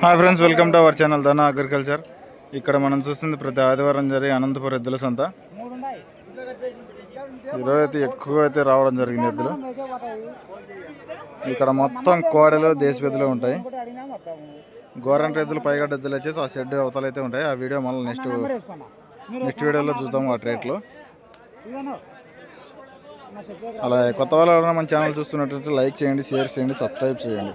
Hi friends, welcome to our channel ధన agriculture. ఇక్కడ మనం చూస్తుంది ప్రతి ఆదివారం జరిగే అనంతపురం ఎద్దుల సంత. ఈరోజు అయితే ఎక్కువ అయితే రావడం జరిగింది ఎద్దులు. ఇక్కడ మొత్తం కోడలు దేశీ ఎద్దులు ఉంటాయి. గోరంట ఎద్దులు పైగడ్డ ఎద్దులు వచ్చేసి ఆ షెడ్ అవతలు అయితే ఉంటాయి. ఆ వీడియో మళ్ళీ నెక్స్ట్ వీడియోలో చూద్దాం ఆ రేట్లు. అలా కొత్త వాళ్ళు ఎవరైనా మన ఛానల్ చూస్తున్నట్లయితే లైక్ చేయండి, షేర్ చేయండి, సబ్స్క్రైబ్ చేయండి.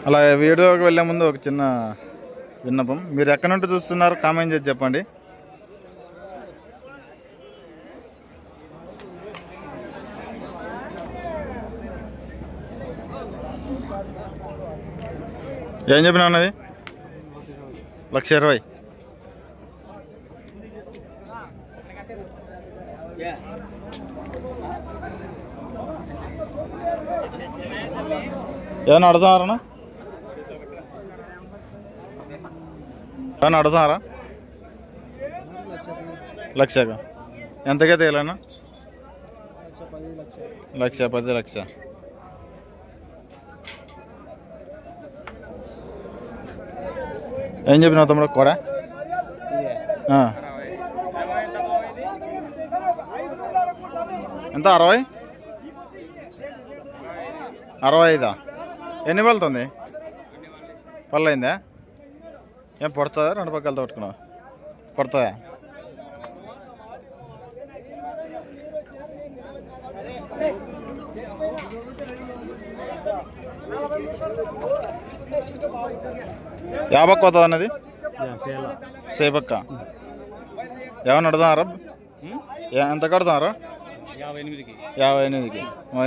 అలా వీడియోకి వెళ్ళే ముందు ఒక చిన్న విన్నపం, మీరు ఎక్కడి నుండి చూస్తున్నారు కామెంట్ చేసి చెప్పండి. ఏం చెప్పినా ఉన్నది 1,20,000. ఏమన్నా అడుగుతున్నారా? ఏమన్నా అడుగుతున్నారా? 1,00,000. ఎంతకైతే వెళ్ళానా? 1,10,00,000. ఏం చెప్పినావు తమ్ముడు? కూడా ఎంత? 65. ఎన్ని వెళ్తుంది? పళ్ళు అయిందా? ఏం పడుతుందా? రెండు పక్కలతో పట్టుకున్నావు పడుతుందా? యాభై పోతుంది అన్నది సేపక్క. ఏమన్నా అడుగుతున్నారా? ఎంత కడుతున్నారా? 58కి.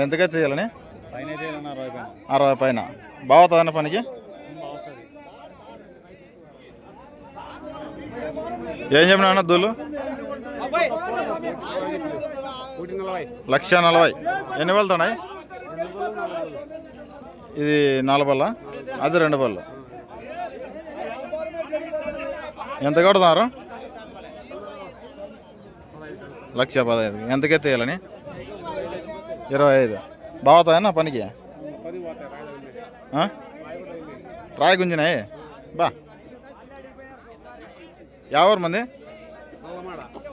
ఎంతకైతే చేయాలని? 60 పైన. బాగుతుందన్న పనికి? ఏం చెప్పినా అన్న దూలు? 1,40,000. ఎన్ని వెళ్తున్నాయి? ఇది 4 పళ్ళ, అది 2 పళ్ళు. ఎంత కడుతున్నారు? 1,15,000. ఎంతకైతే వేయాలని? 25. బాగుతాయన్న పనికి? రాయి గుంజినాయి బా. ఎవరు మంది?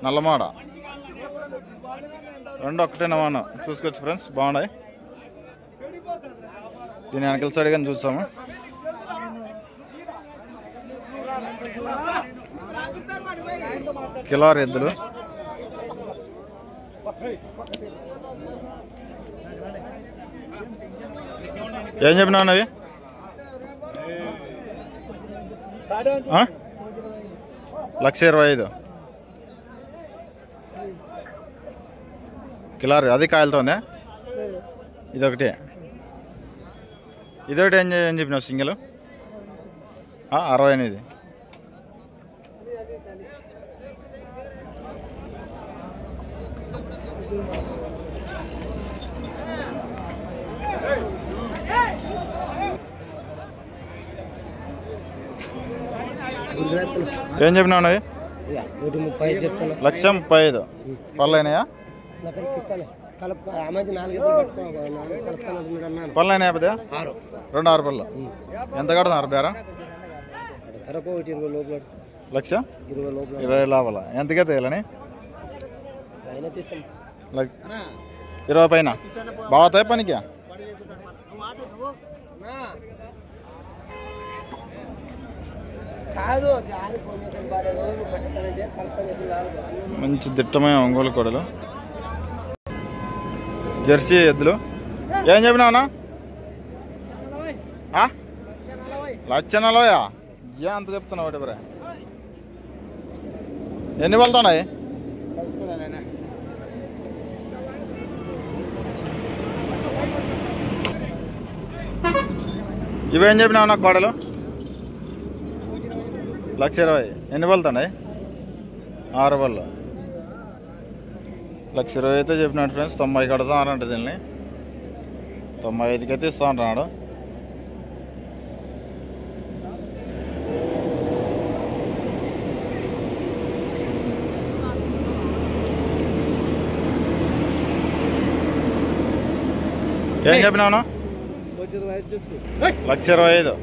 నల్లమాడ. 2 ఒకటే నవాను చూసుకోవచ్చు ఫ్రెండ్స్, బాగున్నాయి. దీని వెనకల సైడ్ కానీ చూస్తాము. కిలార్ ఎద్దులు. ఏం చెప్పినావు అవి? 1,25,000. కిలార్ అది కాయలతోందా? ఇదొకటి. ఇదొకటి ఏం చెప్పినావు? సింగిల్ 68. ఏం చెప్పినావు అవి? 1,35,000. పళ్ళు అయినాయా? పళ్ళు అయినాయా? 2 6 పళ్ళు. ఎంత కడుతున్నారు బేరా? 1,20,000 లోపల. ఎంతకైతే వేయాలని? 20 పైన. బాగుతాయి పనికి? మంచి దిట్టమైన ఒంగోలు కొడలు, జెర్సీ ఎద్దులు. ఏం చెప్పినావునా? 1,40,000. ఏ అంత చెప్తున్నావు? ఒకటి బరే. ఎన్ని వెళ్తున్నాయి? ఇవేం చెప్పినావునా కోడలు? 1,20,000. ఎన్ని వెళ్తున్నాయి? 6 పళ్ళు. 1,20,000 అయితే చెప్పినాడు ఫ్రెండ్స్. 90 కడతానంటే దీన్ని 95కి అయితే ఇస్తా అంటున్నాడు. ఏం చెప్పినావును? 1,25,000.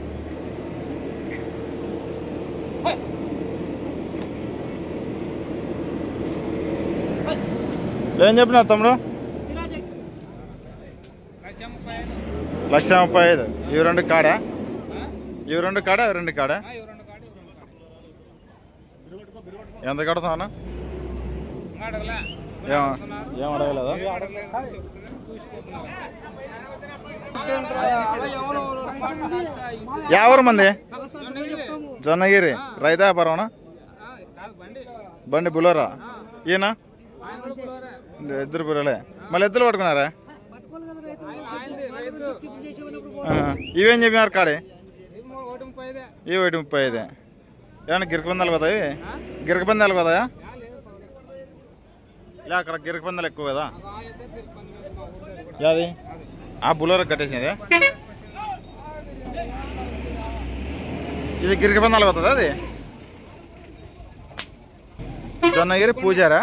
ఏం చెప్పినావు తమ్ముడు? 1,35,000. ఇవి రెండు కాడా? ఇవి రెండు కాడా? ఇవి రెండు కాడా? ఎంత కడతావు? ఏం అడగలేదా? ఎవరు మంది? జొన్నగిరి రైతా వ్యాపారం? బండి బులోరా. ఈయన ఇద్దరు బుర్రలే. మళ్ళీ ఎద్దులు పట్టుకున్నారా? ఇవేం చెప్పినారు కాడే? ఇవి 1,35,000. ఏమన్నా గిరక పందాలు పోతాయి? గిరక పందాలు పోతాయా? లే అక్కడ గిరక పందాలు ఎక్కువ కదా. అది ఆ బులోరా కట్టేసినది. ఇది గిరక పందాలు పోతుంది. అది జొన్నగిరి పూజారా?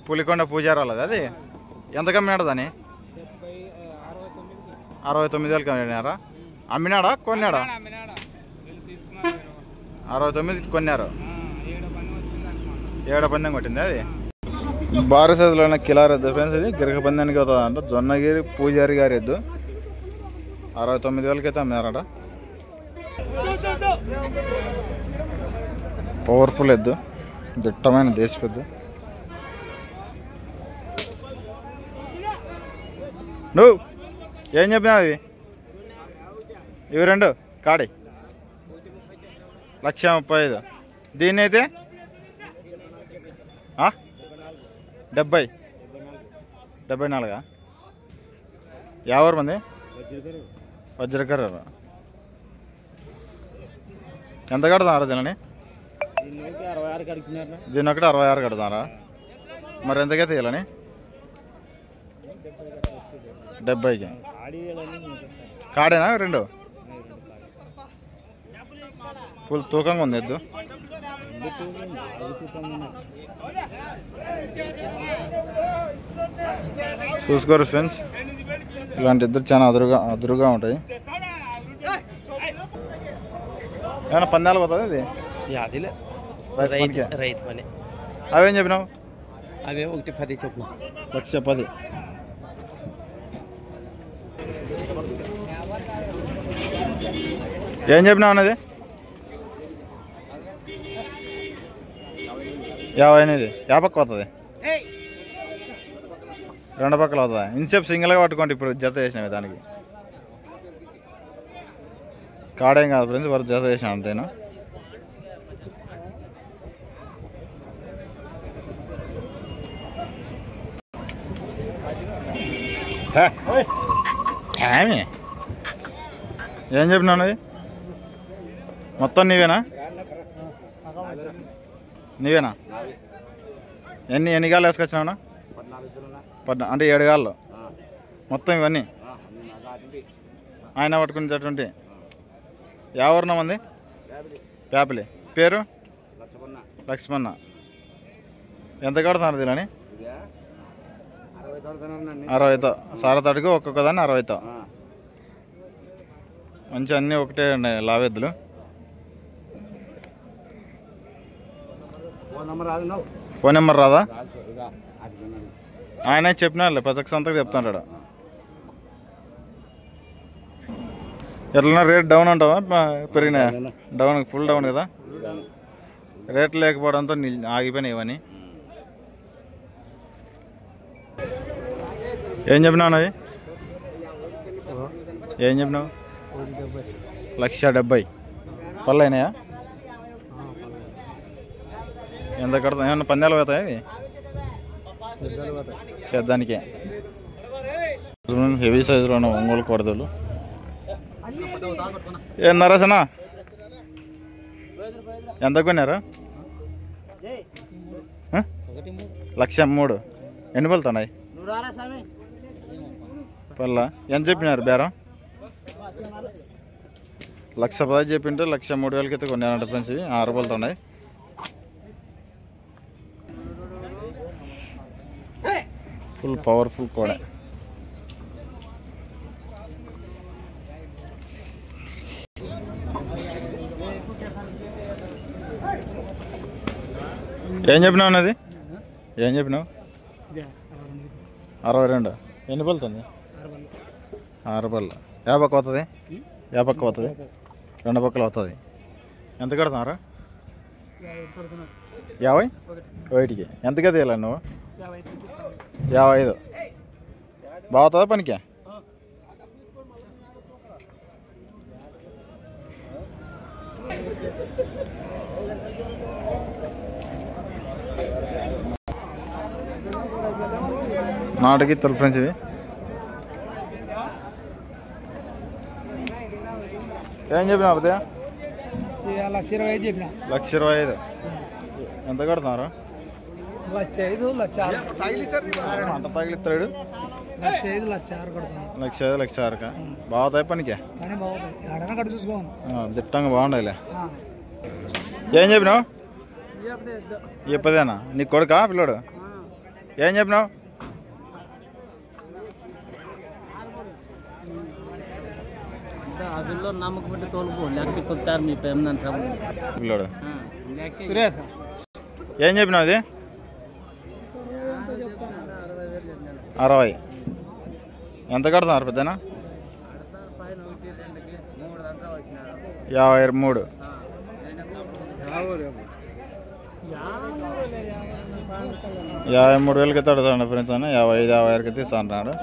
పులికొండ పూజారా వాళ్ళది. అది ఎంత కమ్మినాడు? దాన్ని 69,000 కమ్మినారా? అమ్మినాడా కొన్నాడా? 69 కొన్నారు. 7 పందెం కొట్టింది. అది భారీ సైజులో ఉన్న కిలార్ ఎద్దు ఫ్రెండ్స్. ఇది గిరక పందానికి అవుతుందంట. జొన్నగిరి పూజారి గారి ఎద్దు 69,000 అయితే అమ్మారట. పవర్ఫుల్ ఎద్దు, దిట్టమైన దేశపెద్దు. నువ్వు ఏం చెప్పినావు? ఇవి రెండు కాడి 1,35,000. దీన్ని అయితే 74. ఎవరు మంది? వజ్రకర్ర. ఎంత కడతారా దీనిని? దీని ఒకటి 66 కడతారా? మరి ఎంతకైతే ఇవ్వాలని? 70కి. కాడేనా రెండు? ఫుల్ తూకంగా ఉంది ఎద్దు. చూసుకోరు ఫ్రెండ్స్, ఇలాంటి ఇద్దరు చాలా అదురుగా ఉంటాయి. ఏమైనా పందాలు పోతుంది? అది రైతు పని. అవేం చెప్పినావు? అవే 1,10 చెప్పిన. 1,10. ఏం చెప్పినావు అన్నది? 50. ఏ పక్క అవుతుంది? రెండు పక్కలు అవుతుందా? ఇన్సేపు సింగిల్గా పట్టుకోండి. ఇప్పుడు జత చేసినవి దానికి కాడేం కాదు ఫ్రెండ్స్, వరకు జత చేసిన అంటేనా. ఏం చెప్పినావు? మొత్తం నీవేనా? ఎన్ని గాళ్ళు వేసుకొచ్చినావునా? అంటే 7 గాళ్ళు మొత్తం. ఇవన్నీ ఆయన పట్టుకునేటటువంటి. ఎవరున్నా మంది? పేపలి. పేరు? లక్ష్మణ. ఎంత కడుతున్నారు దీని? 60. సారతాడికి ఒక్కొక్క దాన్ని 60. మంచి అన్నీ ఒకటే ఉన్నాయి లావెద్దులు. ఫోన్ నెంబర్ రాదా? ఆయన చెప్పినారులే, ప్రతి సంతకు చెప్తాడు. ఎట్లన్నా రేట్ డౌన్ అంటావా? పెరిగినా? డౌన్, ఫుల్ డౌన్ కదా. రేట్ లేకపోవడంతో ఆగిపోయినాయి ఇవన్నీ. ఏం చెప్పినావు? అవి ఏం చెప్పినావు? 1,70,000 పళ్ళు అయినాయా? ఎంత కడతా? ఏమన్నా పందాలు పోతాయి అవి? చేద్దానికే. హెవీ సైజులో ఉన్న ఒంగోలు కొడదలు. ఏం నరసనా? ఎంత కొన్నారా? 1,03,000. ఎన్ని పలుతున్నాయి పళ్ళ? ఎంత చెప్పినారు బేరం? 1,10,000 చెప్పింటే 1,03,000 అయితే కొన్నారంట ఫ్రెండ్స్. ఇవి 6 పలుతున్నాయి. ఫుల్ పవర్ఫుల్ కూడా. ఏం చెప్పినావు అన్నది? ఏం చెప్పినావు? 62. ఎన్ని పలుతుంది? 6 పళ్ళు. ఏ పక్క అవుతుంది? ఏ పక్క అవుతుంది? 2 పక్కలు అవుతుంది. ఎంత కడుతున్నారా? 50? ఒకటికి ఎంతగా తీయాలి నువ్వు? 55. బాగుతుందా పనికి? నాటుకి తొలి ఫ్రెండ్స్ ఇది. ఏం చెప్పినా అదే? 1,25,000 చెప్పిన. 1,25,000. ఎంత కడుతున్నారు? 1,05,000 అంత తగిలిస్తాడు. 1,05,000 1,06,000 కొడుతున్నాను. 1,05,000 1,06,000 బాగుతాయి పనికి? కానీ బాగుంటుంది. ఎడన కట్టు చూసుకోను. దిట్టంగా బాగుండాయిలే. ఏం చెప్పినావు? చెప్పదేనా నీ కొడుకా పిల్లోడు? ఏం చెప్పినావు? పిల్లోడు ఏం చెప్పినావు? అది 60. ఎంత కడుతున్నారు పెద్దనా? 53. 53,000కి తడుతాడు ఫ్రెండ్స్. 55,000 తీస్తా అంటున్నాడు.